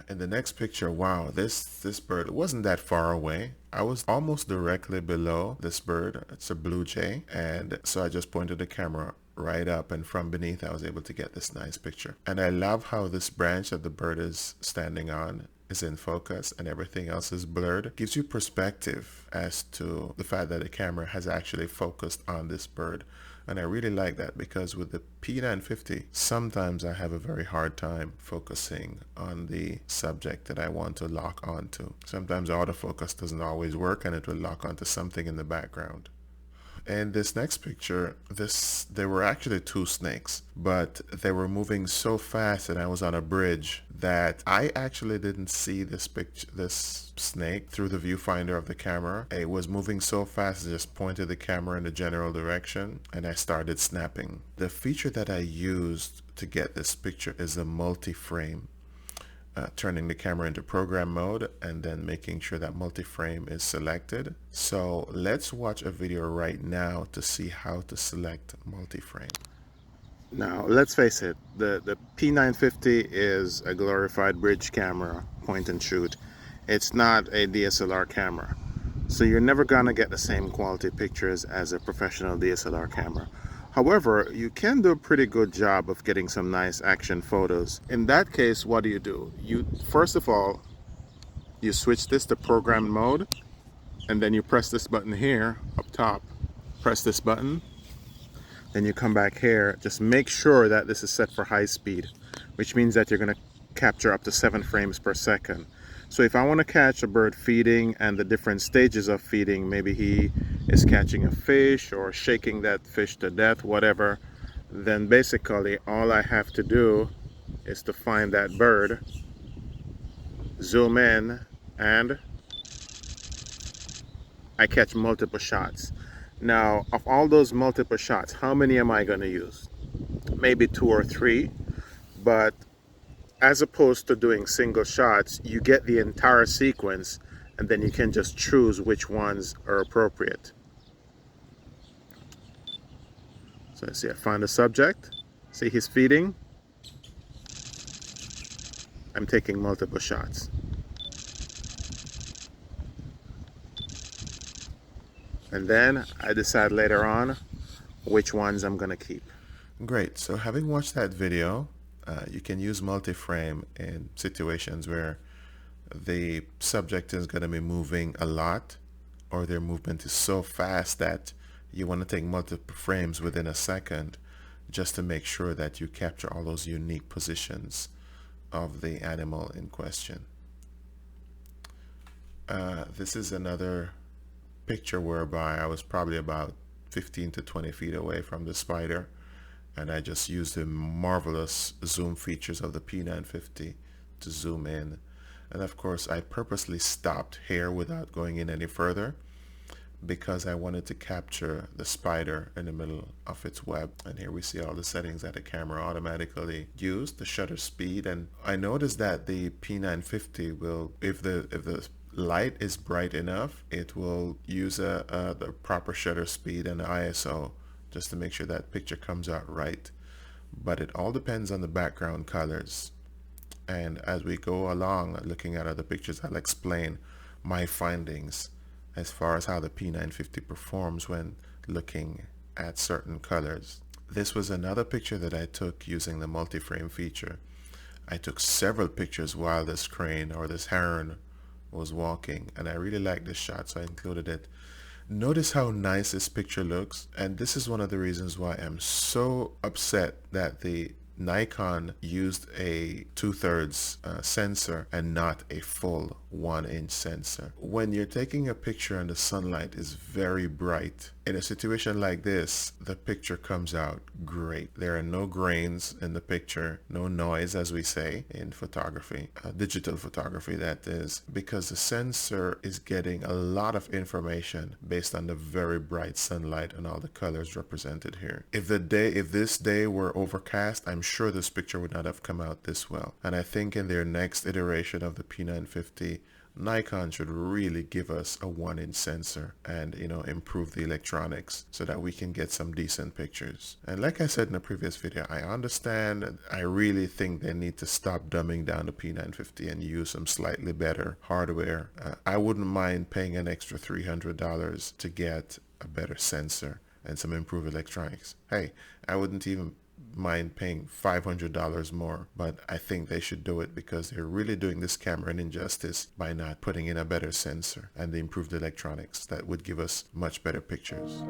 In the next picture, wow, this bird wasn't that far away. I was almost directly below this bird. It's a blue jay, and so I just pointed the camera right up, and from beneath I was able to get this nice picture. And I love how this branch that the bird is standing on is in focus and everything else is blurred. Gives you perspective as to the fact that the camera has actually focused on this bird. And I really like that, because with the P950, sometimes I have a very hard time focusing on the subject that I want to lock onto. Sometimes autofocus doesn't always work and it will lock onto something in the background. In this next picture, there were actually two snakes, but they were moving so fast and I was on a bridge that I actually didn't see this snake through the viewfinder of the camera. It was moving so fast, I just pointed the camera in the general direction and I started snapping. The feature that I used to get this picture is a multi-frame. Turning the camera into program mode and then making sure that multi-frame is selected. So let's watch a video right now to see how to select multi-frame. Now let's face it, the P950 is a glorified bridge camera, point and shoot. It's not a DSLR camera. So you're never gonna get the same quality pictures as a professional DSLR camera. However, you can do a pretty good job of getting some nice action photos. In that case, what do? You first of all, you switch this to program mode, and then you press this button here up top. Press this button, then you come back here. Just make sure that this is set for high speed, which means that you're going to capture up to 7 frames per second. So if I want to catch a bird feeding and the different stages of feeding, maybe he is catching a fish or shaking that fish to death, whatever, then basically all I have to do is to find that bird, zoom in, and I catch multiple shots. Now, of all those multiple shots, how many am I going to use? Maybe 2 or 3, but as opposed to doing single shots, you get the entire sequence and then you can just choose which ones are appropriate. So let's see, I find a subject, see he's feeding, I'm taking multiple shots. And then I decide later on which ones I'm going to keep. Great, so having watched that video, you can use multi-frame in situations where the subject is going to be moving a lot, or their movement is so fast that you want to take multiple frames within a second, just to make sure that you capture all those unique positions of the animal in question. This is another picture whereby I was probably about 15 to 20 feet away from the spider, and I just used the marvelous zoom features of the P950 to zoom in. And of course I purposely stopped here without going in any further, because I wanted to capture the spider in the middle of its web. And here we see all the settings that the camera automatically used, the shutter speed, and I noticed that the P950 will, if the light is bright enough, it will use the proper shutter speed and ISO just to make sure that picture comes out right. But it all depends on the background colors. And as we go along looking at other pictures, I'll explain my findings as far as how the P950 performs when looking at certain colors. This was another picture that I took using the multi-frame feature. I took several pictures while this crane or this heron was walking, and I really liked this shot, so I included it. Notice how nice this picture looks, and this is one of the reasons why I'm so upset that the Nikon used a 2/3 sensor and not a full 1-inch sensor. When you're taking a picture and the sunlight is very bright, in a situation like this, the picture comes out great. There are no grains in the picture, no noise, as we say in photography, digital photography that is, because the sensor is getting a lot of information based on the very bright sunlight and all the colors represented here. If this day were overcast, I'm sure this picture would not have come out this well. And I think in their next iteration of the P950, Nikon should really give us a 1-inch sensor and, you know, improve the electronics so that we can get some decent pictures. And like I said in the previous video, I understand. I really think they need to stop dumbing down the P950 and use some slightly better hardware. I wouldn't mind paying an extra $300 to get a better sensor and some improved electronics. Hey, I wouldn't even mind paying $500 more, but I think they should do it because they're really doing this camera an injustice by not putting in a better sensor and the improved electronics that would give us much better pictures.